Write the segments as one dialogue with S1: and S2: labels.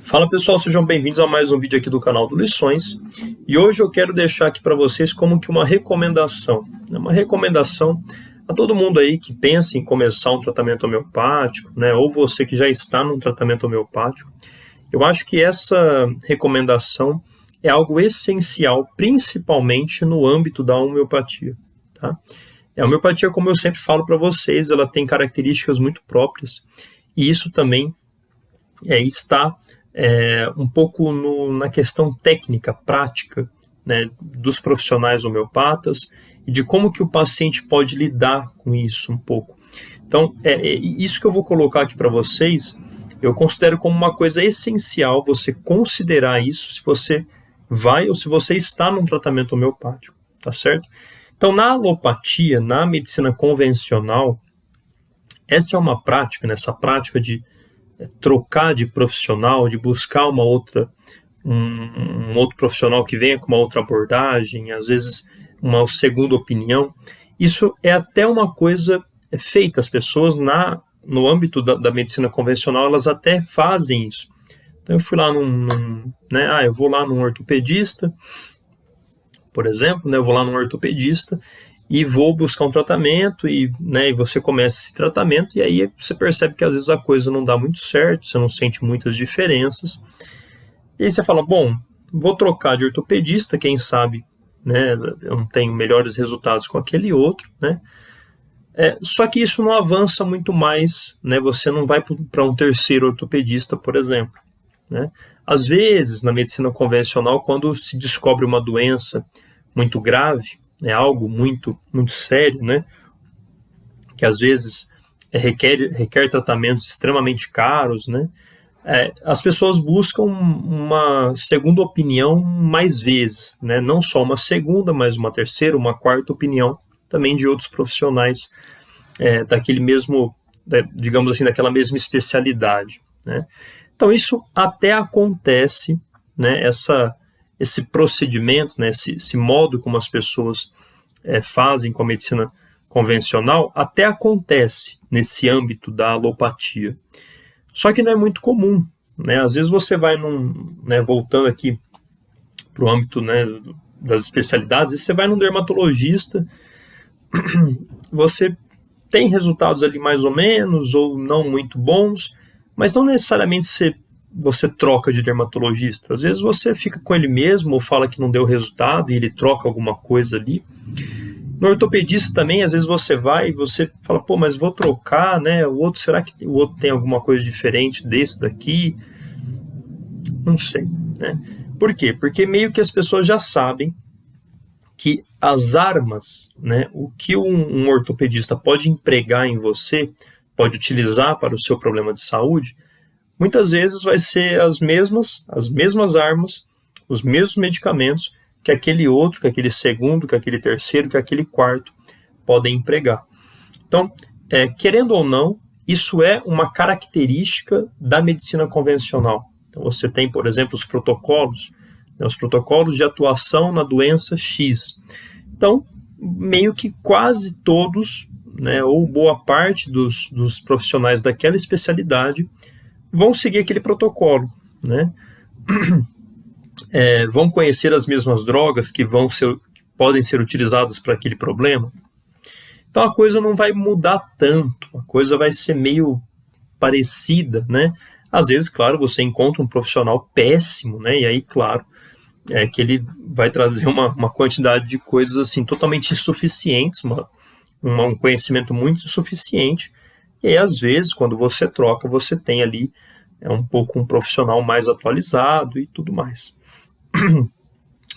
S1: Fala pessoal, sejam bem-vindos a mais um vídeo aqui do canal do Lições. E hoje eu quero deixar aqui para vocês como que uma recomendação a todo mundo aí que pensa em começar um tratamento homeopático, né, ou você que já está num tratamento homeopático. Eu acho que essa recomendação é algo essencial, principalmente no âmbito da homeopatia, tá? A homeopatia, como eu sempre falo para vocês, ela tem características muito próprias, e isso também está um pouco na questão técnica, prática, né, dos profissionais homeopatas e de como que o paciente pode lidar com isso um pouco. Então, isso que eu vou colocar aqui para vocês, eu considero como uma coisa essencial você considerar isso se você vai ou se você está num tratamento homeopático, tá certo? Então, na alopatia, na medicina convencional, essa é uma prática, essa prática de trocar de profissional, de buscar um outro profissional que venha com uma outra abordagem, às vezes uma segunda opinião. Isso é até uma coisa feita, as pessoas no âmbito da medicina convencional, elas até fazem isso. Então eu fui lá eu vou lá num ortopedista, por exemplo, eu vou lá num ortopedista e vou buscar um tratamento e você começa esse tratamento e aí você percebe que às vezes a coisa não dá muito certo, você não sente muitas diferenças. E aí você fala, bom, vou trocar de ortopedista, quem sabe eu não tenho melhores resultados com aquele outro, só que isso não avança muito mais, você não vai para um terceiro ortopedista, por exemplo. Às vezes, na medicina convencional, quando se descobre uma doença muito grave, é algo muito, muito sério, que às vezes requer tratamentos extremamente caros, as pessoas buscam uma segunda opinião mais vezes, não só uma segunda, mas uma terceira, uma quarta opinião, também de outros profissionais daquele mesmo, digamos assim, daquela mesma especialidade. Então isso até acontece, esse procedimento, esse modo como as pessoas fazem com a medicina convencional, até acontece nesse âmbito da alopatia. Só que não é muito comum, Às vezes você vai voltando aqui para o âmbito das especialidades, você vai num dermatologista, você tem resultados ali mais ou menos, ou não muito bons, mas não necessariamente você troca de dermatologista. Às vezes você fica com ele mesmo ou fala que não deu resultado e ele troca alguma coisa ali. No ortopedista também, às vezes você vai e você fala, pô, mas vou trocar, o outro, será que o outro tem alguma coisa diferente desse daqui? Não sei, Por quê? Porque meio que as pessoas já sabem que as armas, o que um ortopedista pode empregar em você, pode utilizar para o seu problema de saúde, muitas vezes vai ser as mesmas armas, os mesmos medicamentos que aquele outro, que aquele segundo, que aquele terceiro, que aquele quarto podem empregar. Então, querendo ou não, isso é uma característica da medicina convencional. Então, você tem, por exemplo, os protocolos de atuação na doença X. Então, meio que quase todos, ou boa parte dos profissionais daquela especialidade vão seguir aquele protocolo, vão conhecer as mesmas drogas que podem ser utilizadas para aquele problema. Então a coisa não vai mudar tanto, a coisa vai ser meio parecida, Às vezes, claro, você encontra um profissional péssimo, e aí, claro, que ele vai trazer uma quantidade de coisas assim totalmente insuficientes, um conhecimento muito insuficiente, e aí, às vezes, quando você troca, você tem ali um profissional mais atualizado e tudo mais.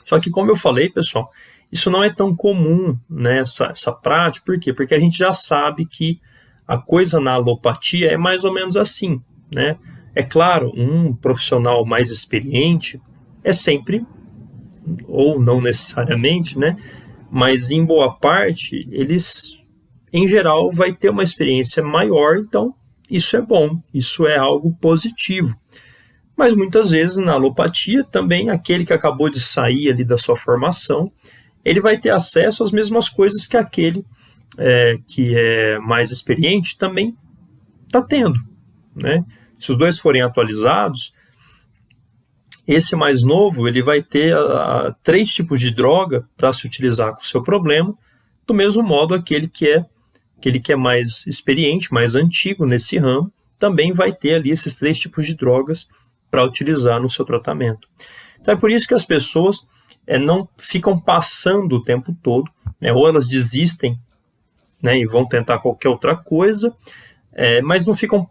S1: Só que, como eu falei, pessoal, isso não é tão comum, essa prática. Por quê? Porque a gente já sabe que a coisa na alopatia é mais ou menos assim, É claro, um profissional mais experiente é sempre, ou não necessariamente, mas em boa parte, eles, em geral, vai ter uma experiência maior, então isso é bom, isso é algo positivo. Mas muitas vezes na alopatia também aquele que acabou de sair ali da sua formação, ele vai ter acesso às mesmas coisas que aquele que é mais experiente também está tendo, Se os dois forem atualizados, Esse mais novo, ele vai ter 3 tipos de droga para se utilizar com o seu problema, do mesmo modo aquele que é mais experiente, mais antigo nesse ramo, também vai ter ali esses 3 tipos de drogas para utilizar no seu tratamento. Então é por isso que as pessoas não ficam passando o tempo todo, né, ou elas desistem, né, e vão tentar qualquer outra coisa, mas não ficam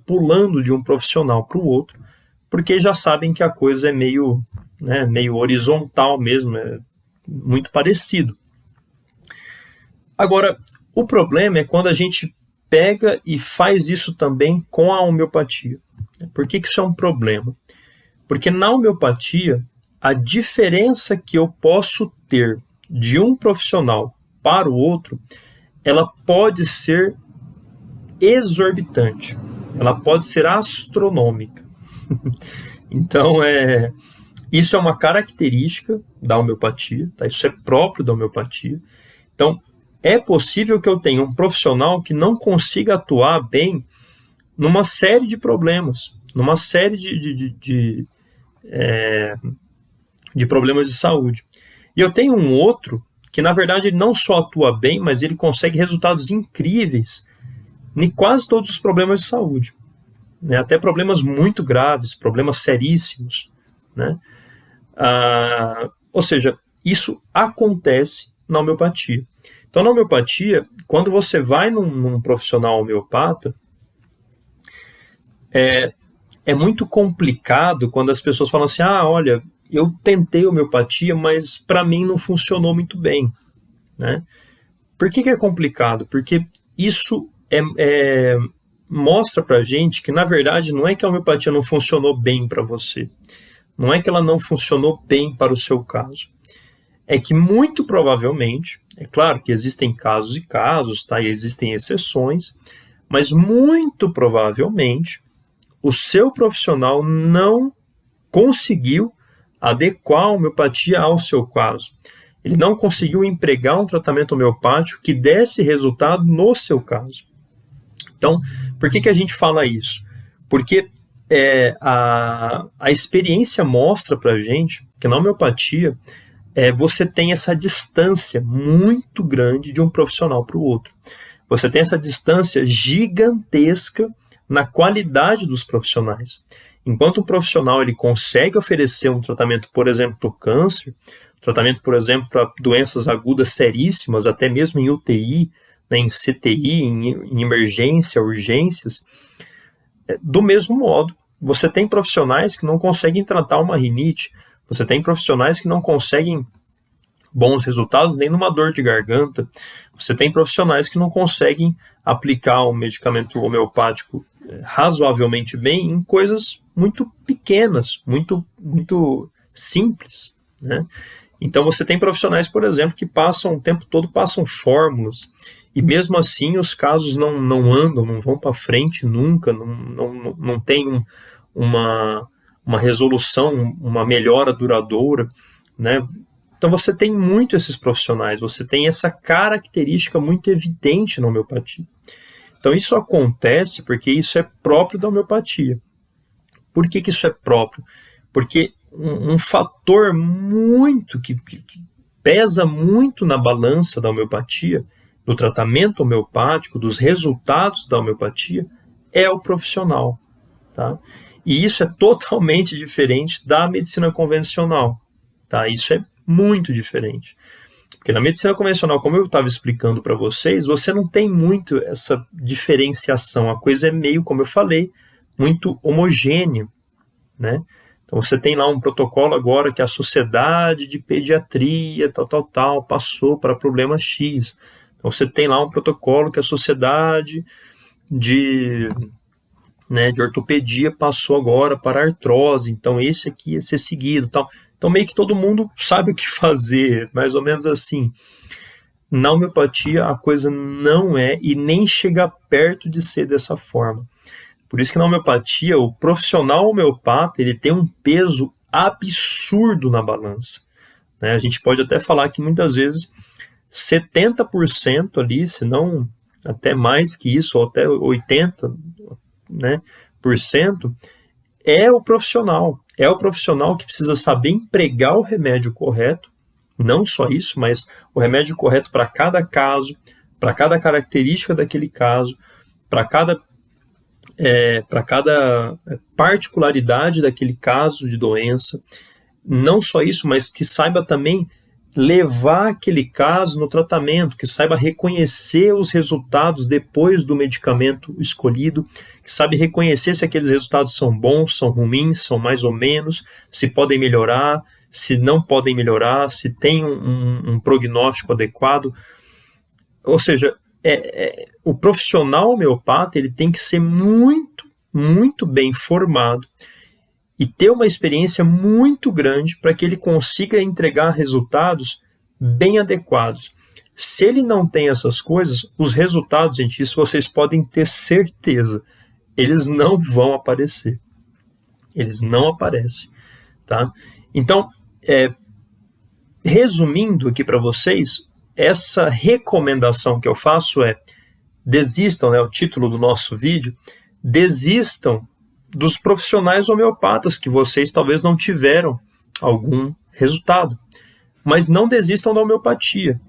S1: pulando de um profissional para o outro, porque já sabem que a coisa é meio horizontal mesmo, é muito parecido. Agora, o problema é quando a gente pega e faz isso também com a homeopatia. Por que isso é um problema? Porque na homeopatia, a diferença que eu posso ter de um profissional para o outro, ela pode ser exorbitante, ela pode ser astronômica. Então, isso é uma característica da homeopatia, tá? Isso é próprio da homeopatia. Então, é possível que eu tenha um profissional que não consiga atuar bem numa série de problemas, numa série de problemas de saúde. E eu tenho um outro que, na verdade, ele não só atua bem, mas ele consegue resultados incríveis em quase todos os problemas de saúde, né? Até problemas muito graves, problemas seríssimos, né? Ou seja, isso acontece na homeopatia. Então, na homeopatia, quando você vai num profissional homeopata, é muito complicado quando as pessoas falam assim, olha, eu tentei homeopatia, mas para mim não funcionou muito bem, né? Por que é complicado? Porque isso mostra pra gente que, na verdade, não é que a homeopatia não funcionou bem para você, não é que ela não funcionou bem para o seu caso, é que muito provavelmente, é claro que existem casos e casos, tá? E existem exceções, mas muito provavelmente o seu profissional não conseguiu adequar a homeopatia ao seu caso. Ele não conseguiu empregar um tratamento homeopático que desse resultado no seu caso. Então, por que a gente fala isso? Porque a experiência mostra para a gente que na homeopatia você tem essa distância muito grande de um profissional para o outro. Você tem essa distância gigantesca na qualidade dos profissionais. Enquanto o profissional ele consegue oferecer um tratamento, por exemplo, para o câncer, tratamento, por exemplo, para doenças agudas seríssimas, até mesmo em UTI, né, em CTI, em emergência, urgências, do mesmo modo, você tem profissionais que não conseguem tratar uma rinite, você tem profissionais que não conseguem bons resultados nem numa dor de garganta, você tem profissionais que não conseguem aplicar um medicamento homeopático razoavelmente bem em coisas muito pequenas, muito simples, né? Então você tem profissionais, por exemplo, que o tempo todo passam fórmulas, e mesmo assim os casos não andam, não vão para frente nunca, não tem uma resolução, uma melhora duradoura, né? Então você tem muito esses profissionais, você tem essa característica muito evidente na homeopatia. Então isso acontece porque isso é próprio da homeopatia. Por que isso é próprio? Porque um fator muito que pesa muito na balança da homeopatia, do tratamento homeopático, dos resultados da homeopatia, é o profissional, tá? E isso é totalmente diferente da medicina convencional, tá? Isso é muito diferente. Porque na medicina convencional, como eu estava explicando para vocês, você não tem muito essa diferenciação. A coisa é meio, como eu falei, muito homogênea, né? Então você tem lá um protocolo agora que a Sociedade de Pediatria, tal, passou para problema X. Então você tem lá um protocolo que a Sociedade de Ortopedia passou agora para artrose. Então esse aqui ia ser seguido, tal. Então meio que todo mundo sabe o que fazer, mais ou menos assim. Na homeopatia a coisa não é e nem chega perto de ser dessa forma. Por isso que na homeopatia o profissional homeopata ele tem um peso absurdo na balança, né? A gente pode até falar que muitas vezes 70% ali, se não até mais que isso, ou até 80%, né, é o profissional, é o profissional que precisa saber empregar o remédio correto, não só isso, mas o remédio correto para cada caso, para cada característica daquele caso, para cada particularidade daquele caso de doença. Não só isso, mas que saiba também levar aquele caso no tratamento, que saiba reconhecer os resultados depois do medicamento escolhido, que sabe reconhecer se aqueles resultados são bons, são ruins, são mais ou menos, se podem melhorar, se não podem melhorar, se tem um prognóstico adequado. Ou seja, o profissional homeopata ele tem que ser muito, muito bem formado e ter uma experiência muito grande para que ele consiga entregar resultados bem adequados. Se ele não tem essas coisas, os resultados, gente, isso vocês podem ter certeza, eles não vão aparecer. Eles não aparecem, tá? Então, resumindo aqui para vocês, essa recomendação que eu faço desistam, o título do nosso vídeo, desistam dos profissionais homeopatas que vocês talvez não tiveram algum resultado. Mas não desistam da homeopatia,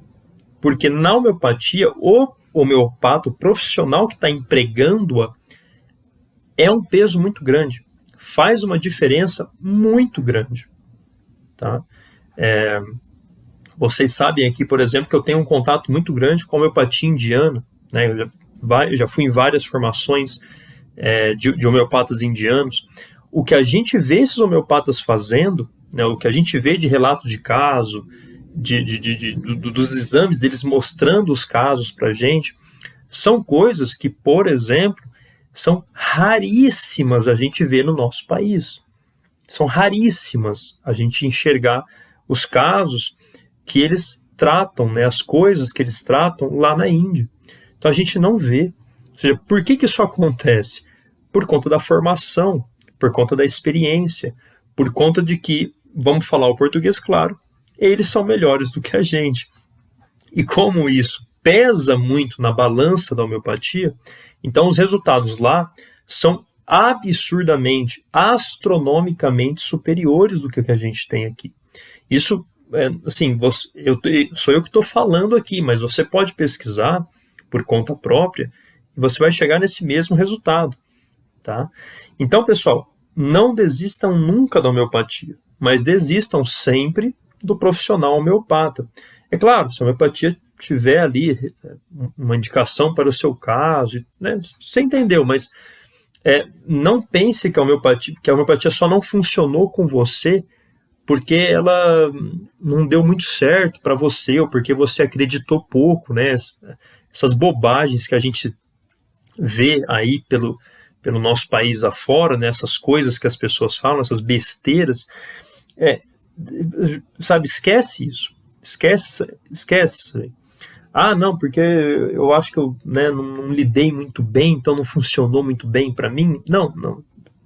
S1: porque na homeopatia, o homeopata, o profissional que está empregando-a, é um peso muito grande, faz uma diferença muito grande. Tá? Vocês sabem aqui, por exemplo, que eu tenho um contato muito grande com a homeopatia indiana, né? Eu já fui em várias formações de homeopatas indianos. O que a gente vê esses homeopatas fazendo, né, o que a gente vê de relato de caso, dos exames deles mostrando os casos para a gente, são coisas que, por exemplo, são raríssimas a gente ver no nosso país. São raríssimas a gente enxergar os casos que eles tratam, né, as coisas que eles tratam lá na Índia. Então a gente não vê. Ou seja, por que isso acontece? Por conta da formação, por conta da experiência, por conta de que, vamos falar o português claro, eles são melhores do que a gente. E como isso pesa muito na balança da homeopatia, então os resultados lá são absurdamente, astronomicamente superiores do que a gente tem aqui. Isso, assim, sou eu que estou falando aqui, mas você pode pesquisar por conta própria e você vai chegar nesse mesmo resultado. Tá? Então, pessoal, não desistam nunca da homeopatia, mas desistam sempre do profissional homeopata. É claro, se a homeopatia tiver ali uma indicação para o seu caso, né, você entendeu, mas não pense que a homeopatia só não funcionou com você porque ela não deu muito certo para você, ou porque você acreditou pouco, né? Essas bobagens que a gente vê aí pelo nosso país afora, né? Essas coisas que as pessoas falam, essas besteiras, sabe, esquece isso. Esquece isso aí. Ah, não, porque eu acho que eu não lidei muito bem, então não funcionou muito bem para mim. Não,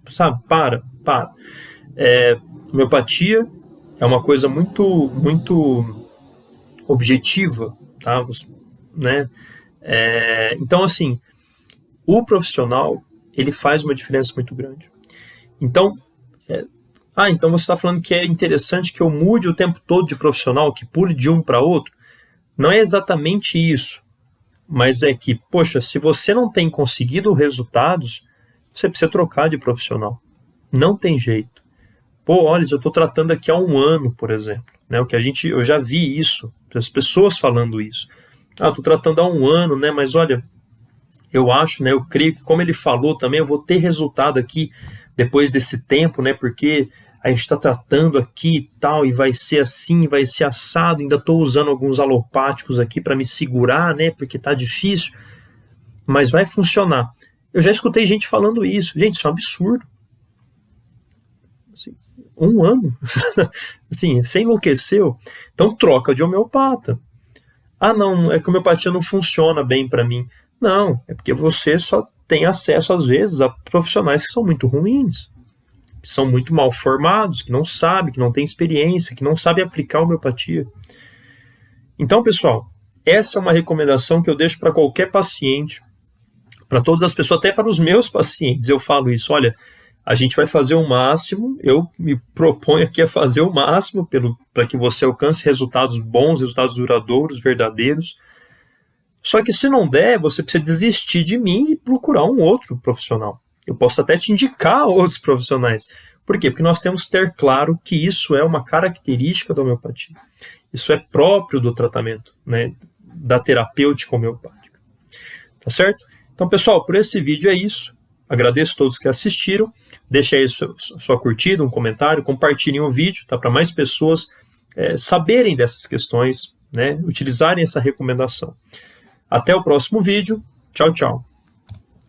S1: sabe, para. Homeopatia é uma coisa muito, muito objetiva, tá? Né? Então, assim, o profissional, ele faz uma diferença muito grande. Então, então você está falando que é interessante que eu mude o tempo todo de profissional, que pule de um para outro? Não é exatamente isso, mas é que, poxa, se você não tem conseguido resultados, você precisa trocar de profissional. Não tem jeito. Pô, olha, eu estou tratando aqui há 1 ano, por exemplo. Né, eu já vi isso, as pessoas falando isso. Estou tratando há 1 ano, né, mas olha, eu acho, né, eu creio que como ele falou também, eu vou ter resultado aqui depois desse tempo, né, porque a gente está tratando aqui e tal, e vai ser assim, vai ser assado, ainda estou usando alguns alopáticos aqui para me segurar, né, porque está difícil, mas vai funcionar. Eu já escutei gente falando isso. Gente, isso é um absurdo. Assim, 1 ano? Assim, você enlouqueceu? Então troca de homeopata. Ah, não, é que a homeopatia não funciona bem para mim. Não, é porque você só tem acesso, às vezes, a profissionais que são muito ruins, que são muito mal formados, que não sabem, que não têm experiência, que não sabem aplicar a homeopatia. Então, pessoal, essa é uma recomendação que eu deixo para qualquer paciente, para todas as pessoas, até para os meus pacientes, eu falo isso, olha, A gente vai fazer o máximo, eu me proponho aqui a fazer o máximo para que você alcance resultados bons, resultados duradouros, verdadeiros. Só que se não der, você precisa desistir de mim e procurar um outro profissional. Eu posso até te indicar outros profissionais. Por quê? Porque nós temos que ter claro que isso é uma característica da homeopatia. Isso é próprio do tratamento, né, da terapêutica homeopática. Tá certo? Então, pessoal, por esse vídeo é isso. Agradeço a todos que assistiram. Deixe aí sua curtida, um comentário, compartilhem o vídeo, tá, para mais pessoas saberem dessas questões, né, utilizarem essa recomendação. Até o próximo vídeo. Tchau, tchau.